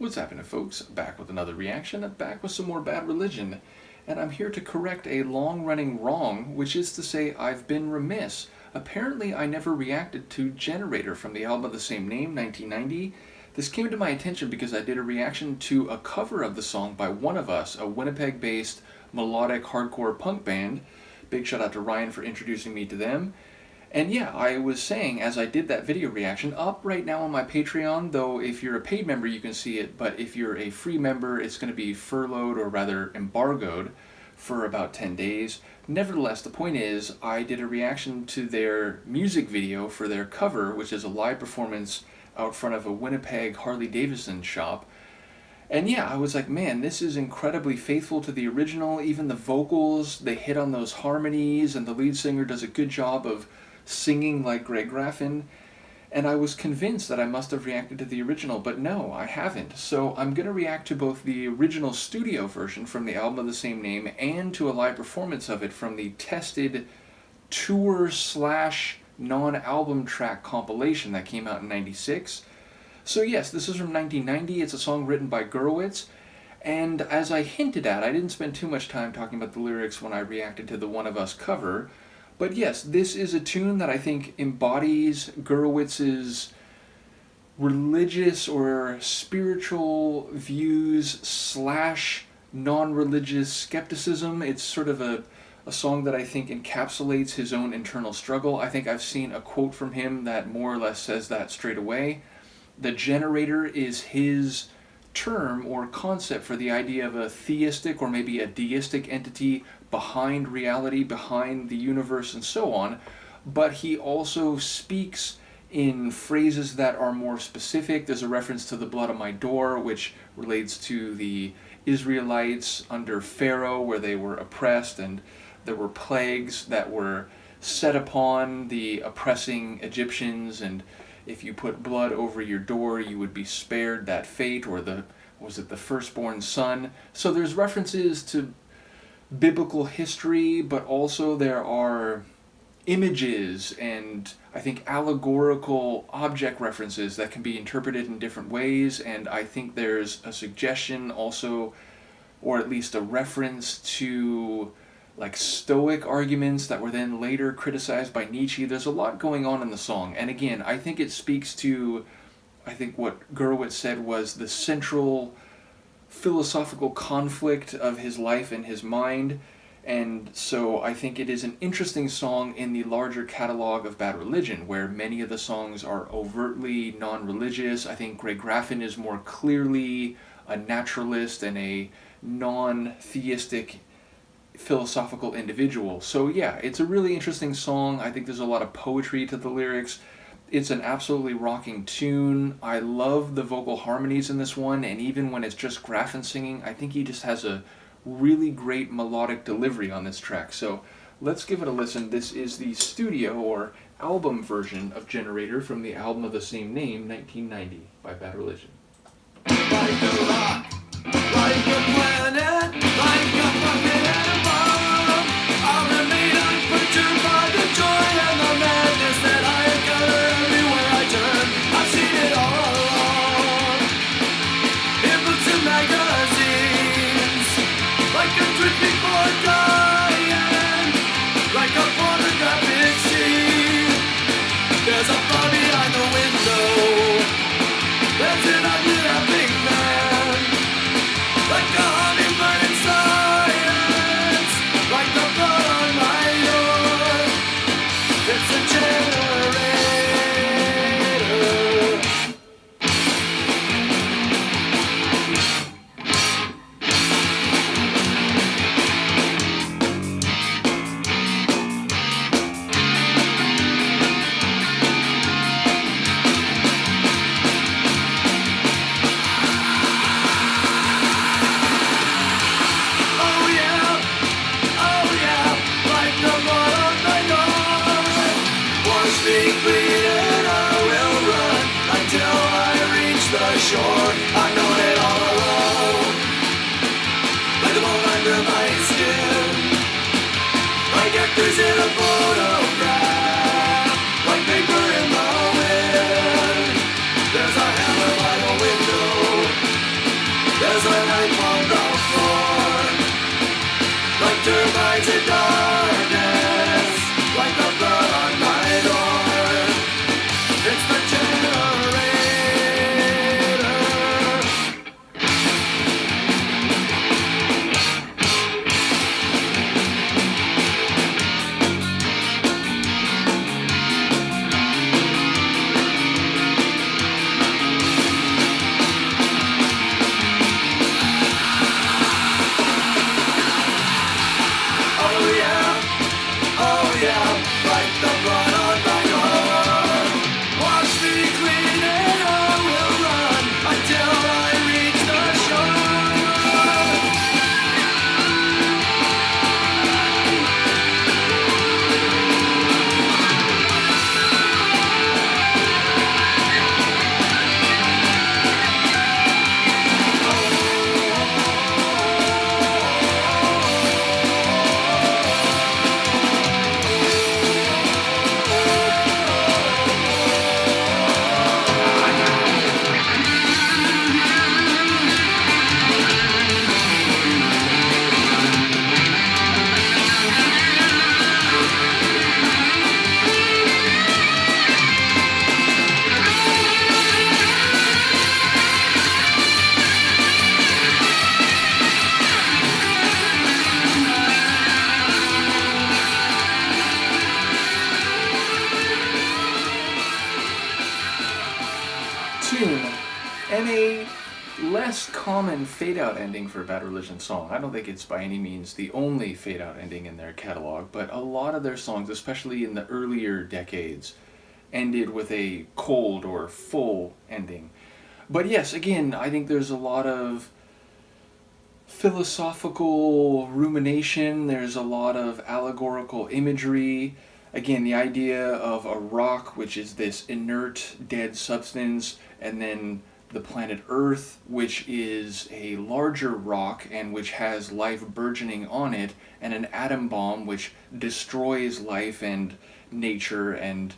What's happening, folks? Back with another reaction, back with some more Bad Religion, and I'm here to correct a long-running wrong, which is to say I've been remiss. Apparently I never reacted to Generator from the album of the same name, 1990. This came to my attention because I did a reaction to a cover of the song by One of Us, a Winnipeg-based melodic hardcore punk band. Big shout out to Ryan for introducing me to them. And yeah, I was saying, as I did that video reaction, up right now on my Patreon, though if you're a paid member you can see it, but if you're a free member it's going to be furloughed, or rather embargoed, for about 10 days. Nevertheless, the point is, I did a reaction to their music video for their cover, which is a live performance out front of a Winnipeg Harley-Davidson shop. And yeah, I was like, man, this is incredibly faithful to the original. Even the vocals, they hit on those harmonies, and the lead singer does a good job of singing like Greg Graffin, and I was convinced that I must have reacted to the original, but no, I haven't. So I'm going to react to both the original studio version from the album of the same name and to a live performance of it from the tested tour/non-album track compilation that came out in '96. So yes, this is from 1990. It's a song written by Gurewitz, and as I hinted at, I didn't spend too much time talking about the lyrics when I reacted to the One of Us cover. But yes, this is a tune that I think embodies Gurewitz's religious or spiritual views / non-religious skepticism. It's sort of a song that I think encapsulates his own internal struggle. I think I've seen a quote from him that more or less says that straight away. The generator is his term or concept for the idea of a theistic or maybe a deistic entity behind reality, behind the universe, and so on. But he also speaks in phrases that are more specific. There's a reference to the blood on my door, which relates to the Israelites under Pharaoh, where they were oppressed, and there were plagues that were set upon the oppressing Egyptians, and if you put blood over your door, you would be spared that fate, or the firstborn son. So there's references to biblical history, but also there are images and I think allegorical object references that can be interpreted in different ways, and I think there's a suggestion also, or at least a reference to like Stoic arguments that were then later criticized by Nietzsche. There's a lot going on in the song, and again, I think it speaks to, I think what Gurewitz said was the central philosophical conflict of his life and his mind, and so I think it is an interesting song in the larger catalog of Bad Religion, where many of the songs are overtly non-religious. I think Greg Graffin is more clearly a naturalist and a non-theistic philosophical individual. So yeah, it's a really interesting song. I think there's a lot of poetry to the lyrics. It's an absolutely rocking tune. I love the vocal harmonies in this one, and even when it's just Graffin singing, I think he just has a really great melodic delivery on this track. So let's give it a listen. This is the studio or album version of Generator from the album of the same name, 1990, by Bad Religion. Like a rock, like a planet, like a fucking bomb. I'll remain unperturbed by the joy and the madness that I encounter everywhere I turn. I've seen it all along, in books and magazines, like a drink before dying, like a pornographic scene. There's a fly behind the window, there's an ugly laughing man. into darkness, like the blood on my door. It's the generator. Oh yeah, like the blood on my door. Wash me clean and I will run until I reach the shore. Tune, and a less common fade-out ending for a Bad Religion song. I don't think it's by any means the only fade-out ending in their catalog, but a lot of their songs, especially in the earlier decades, ended with a cold or full ending. But yes, again, I think there's a lot of philosophical rumination, there's a lot of allegorical imagery. Again, the idea of a rock, which is this inert, dead substance, and then the planet Earth, which is a larger rock and which has life burgeoning on it, and an atom bomb, which destroys life and nature and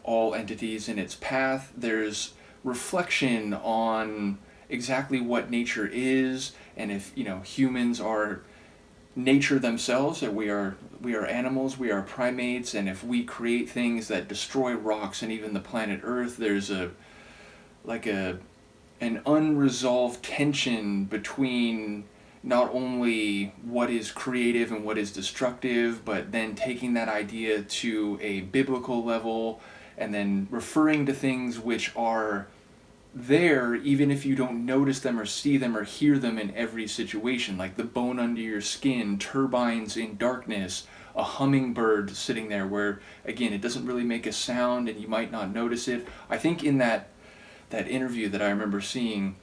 all entities in its path. There's reflection on exactly what nature is, and if humans are nature themselves, that we are animals, we are primates, and if we create things that destroy rocks and even the planet Earth, there's an unresolved tension between not only what is creative and what is destructive, but then taking that idea to a biblical level and then referring to things which are there even if you don't notice them or see them or hear them in every situation, like the bone under your skin, turbines in darkness, a hummingbird sitting there where, again, it doesn't really make a sound and you might not notice it. I think in that interview that I remember seeing,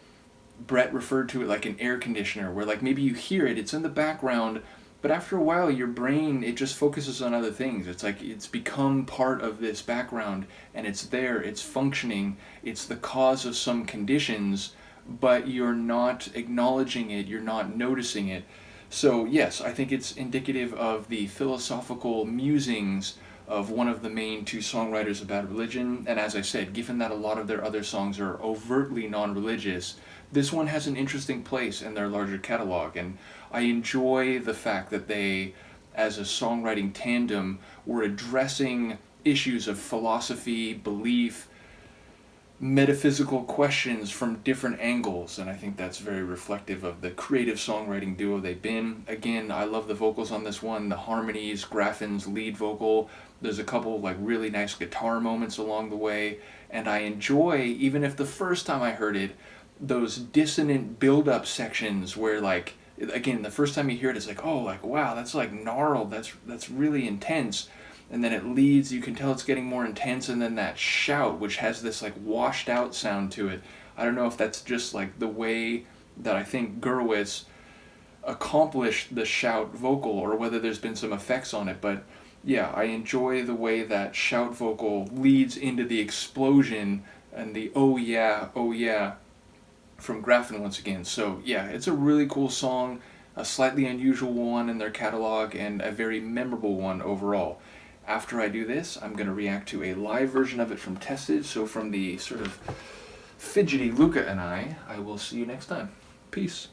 Brett referred to it like an air conditioner, where like maybe you hear it, it's in the background, but after a while your brain, it just focuses on other things. It's like it's become part of this background and it's there, it's functioning, it's the cause of some conditions, but you're not acknowledging it, you're not noticing it. So yes, I think it's indicative of the philosophical musings of one of the main two songwriters of Bad Religion, and as I said, given that a lot of their other songs are overtly non-religious, this one has an interesting place in their larger catalog, and I enjoy the fact that they, as a songwriting tandem, were addressing issues of philosophy, belief, metaphysical questions from different angles, and I think that's very reflective of the creative songwriting duo they've been. Again, I love the vocals on this one, the harmonies, Graffin's lead vocal. There's a couple of really nice guitar moments along the way, and I enjoy, even if the first time I heard it, those dissonant build-up sections where again, the first time you hear it, it's wow, that's gnarled, that's really intense. And then it leads, you can tell it's getting more intense, and then that shout, which has this washed out sound to it. I don't know if that's just the way that I think Gurewitz accomplished the shout vocal, or whether there's been some effects on it, but yeah, I enjoy the way that shout vocal leads into the explosion and the oh yeah from Graffin once again. So yeah, it's a really cool song, a slightly unusual one in their catalog, and a very memorable one overall. After I do this, I'm going to react to a live version of it from Tested, so from the sort of fidgety Luca and I will see you next time. Peace.